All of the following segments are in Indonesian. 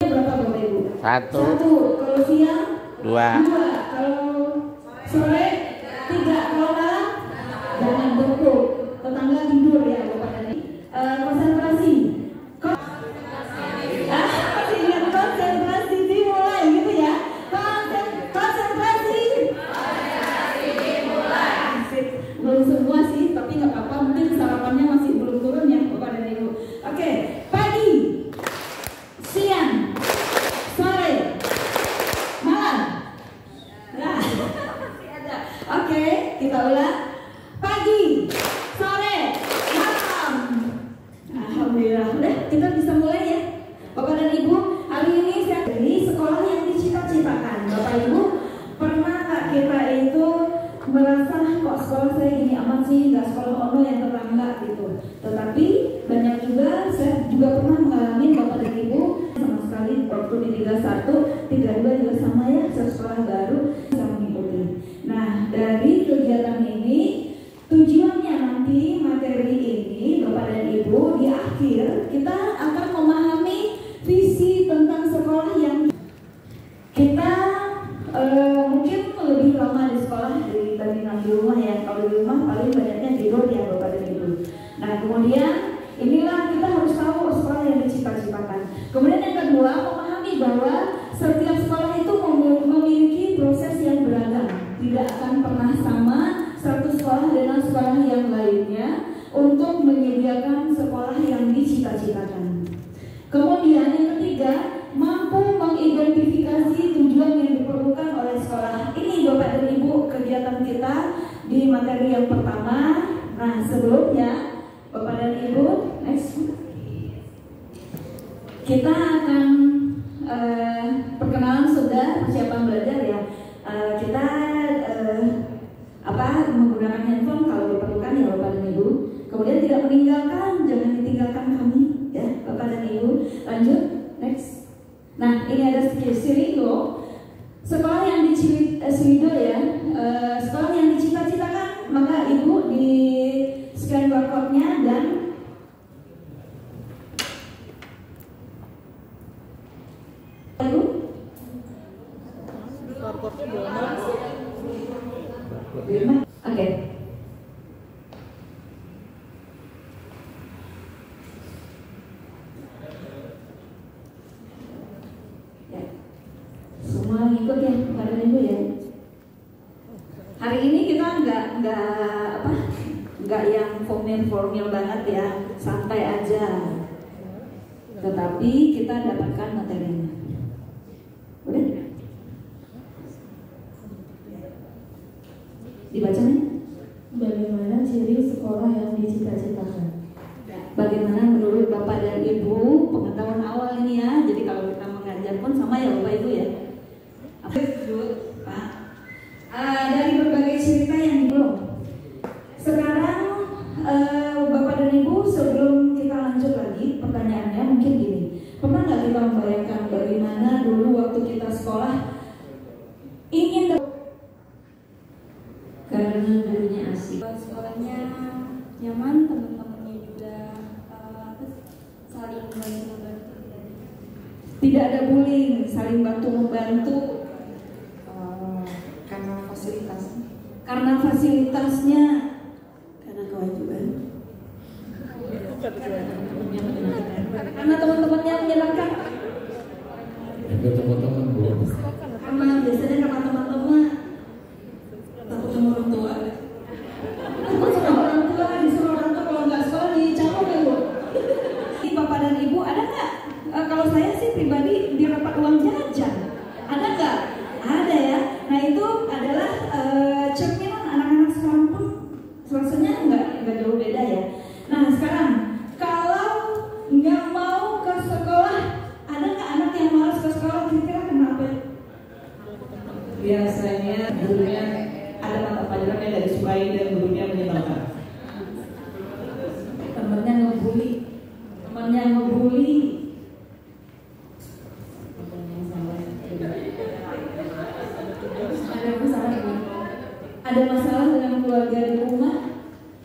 Berapa Bapak Ibu? Satu. Kalau siang? Dua. Kalau sore? 3. Kalau malam? Jangan bengkok. Tetangga tidur ya Bapak dan Ibu. Konsentrasi. Masih ingat konsentrasi dimulai gitu ya? Konsentrasi dimulai. Asik. Belum semua sih, tapi nggak apa-apa. Mungkin sarapannya masih belum turun ya Bapak dan Ibu. Oke, pagi, siang, sore, malam. Nah, masih ada. Oke, kita ulang. Pagi, sore, malam. Alhamdulillah, udah kita bisa mulai ya Bapak dan Ibu. Hari ini saya dari sekolah yang dicita-citakan. Bapak Ibu, pernah nggak kita itu merasa kok sekolah saya gini amat sih, nggak sekolah ono yang tetangga gitu. Tetapi banyak juga, saya juga pernah mengalami Bapak dan Ibu sama sekali waktu di 31, 32 juga sama ya, saya sekolah baru saya mengikuti. Nah, dari kegiatan ini tujuannya nanti materi ini Bapak dan Ibu di akhir kita akan memahami visi tentang sekolah yang kita mungkin lebih lama di sekolah dibandingkan di rumah ya. Kalau di rumah paling banyaknya tidur ya Bapak dan Ibu. Nah kemudian inilah kita harus tahu sekolah yang dicita-citakan. Kemudian yang kedua, memahami bahwa setiap sekolah itu memiliki proses yang beragam. Tidak akan pernah sama satu sekolah dengan sekolah yang lainnya untuk menyediakan sekolah yang dicita-citakan. Kemudian yang ketiga, mampu mengidentifikasi tujuan yang diperlukan oleh sekolah. Ini Bapak dan Ibu kegiatan kita di materi yang pertama. Nah sebelumnya Bapak dan Ibu, next, kita akan perkenalan sudah persiapan belajar ya. Kita menggunakan handphone kalau diperlukan ya Bapak dan Ibu. Kemudian tidak meninggalkan, jangan ditinggalkan kami ya Bapak dan Ibu. Lanjut, next. Nah ini ada Silindo, sekolah yang Silindo ya, sekolah yang dicita-citakan. Maka Ibu di scan barcode-nya dan Ibu barcode-nya belum. Oke. Semua ikut ya Bapak dan Ibu ya. Hari ini kita nggak yang formal banget ya, santai aja. Tetapi kita dapatkan materinya. Udah? Dibacanya? Bagaimana ciri sekolah yang dicita-citakan? Bagaimana menurut Bapak dan Ibu pengetahuan awal ini ya. Jadi kalau kita mengajar pun sama ya Bapak Ibu ya. Pak, dari berbagai cerita yang belum. Sekarang Bapak dan Ibu sebelum kita lanjut lagi pertanyaannya mungkin gini. Pernah nggak kita membayangkan bagaimana dulu waktu kita sekolah ingin Karena gurunya asik. Sekolahnya nyaman, teman-temannya juga saling bantu-bantu. tidak ada bullying, saling bantu-membantu. Karena fasilitasnya, karena kewajiban. Karena teman-temannya menyenangkan. Teman-teman belum. Karena biasanya karena teman-teman takut sama orang tua. Takut sama orang tua, disuruh orang tua kalau nggak sekolah dicabut ya Bu. Bapak dan Ibu ada nggak? Kalau saya sih pribadi didapat uang jajan. Ada nggak? Ada ya. Nah itu adalah cerminan anak-anak sekarang pun rasanya nggak jauh beda ya. Nah sekarang kalau nggak mau ke sekolah, ada nggak anak yang malas ke sekolah? Kira-kira kenapa? Biasanya gurunya ada mata pelajaran yang dari disukai dan gurunya menyebalkan. Temennya ngebully. Ada masalah dengan keluarga di rumah?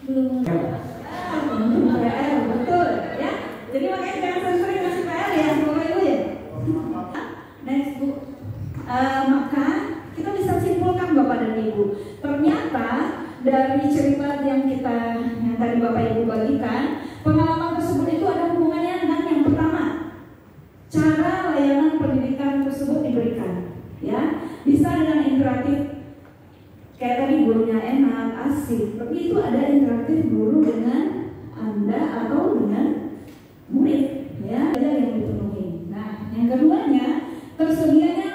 Belum. PR, betul ya. Jadi makanya jangan sering kasih PR ya, Bapak Ibu ya. Maka kita bisa simpulkan Bapak dan Ibu, ternyata dari cerita yang tadi Bapak Ibu bagikan, pengalaman tersebut itu ada hubungannya dengan yang pertama, cara layanan pendidikan tersebut diberikan, ya. Bisa dengan interaktif, kayak tadi gurunya enak, asik, tapi itu ada interaktif guru dengan Anda atau dengan murid, ya, ada yang dipenuhi. Nah, yang keduanya, tersedianya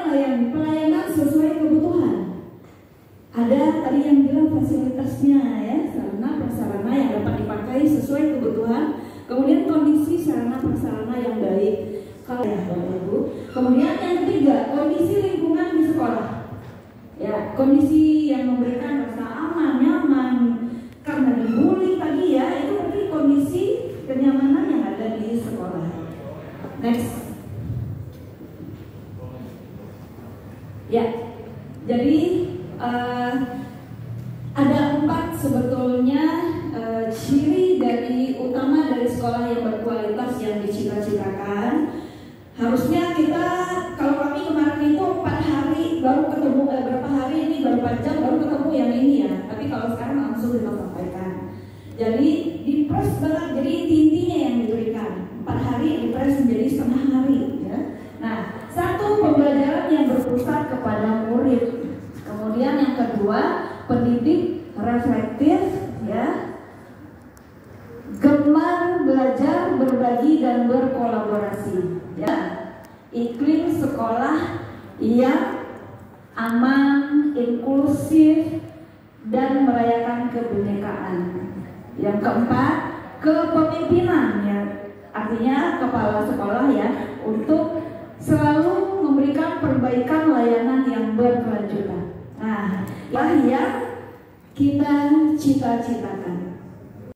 pelayanan sesuai kebutuhan. Ada tadi yang bilang fasilitasnya, ya, sarana prasarana yang dapat dipakai sesuai kebutuhan. Kemudian kondisi sarana prasarana yang baik. Kalau ya Bapak Ibu. Kemudian yang ketiga, kondisi lingkungan di sekolah. Ya, kondisi yang memberikan rasa aman, nyaman. Karena dibully tadi ya, itu berarti kondisi kenyamanan yang ada di sekolah. Next. Ya, jadi ada 4 sebetulnya ciri utama dari sekolah yang berkualitas yang dicita-citakan. Harusnya kita, kalau kami kemarin itu 4 hari baru ketemu, berapa hari ini baru 4 jam baru ketemu yang ini ya. Tapi kalau sekarang langsung kita sampaikan. Jadi dipres banget, jadi intinya yang diberikan 4 hari dipres menjadi setengah hari ya. Nah, 1 pembelajaran yang berpusat kepada murid. Kemudian yang kedua, pendidik reflektif ya, gemar belajar, berbagi dan berkolaborasi ya. Iklim sekolah yang aman, inklusif dan merayakan kebinekaan. Yang keempat, kepemimpinan ya, artinya kepala sekolah ya, untuk selalu memberikan perbaikan layanan yang berkelanjutan. Nah, yang kita cita-citakan.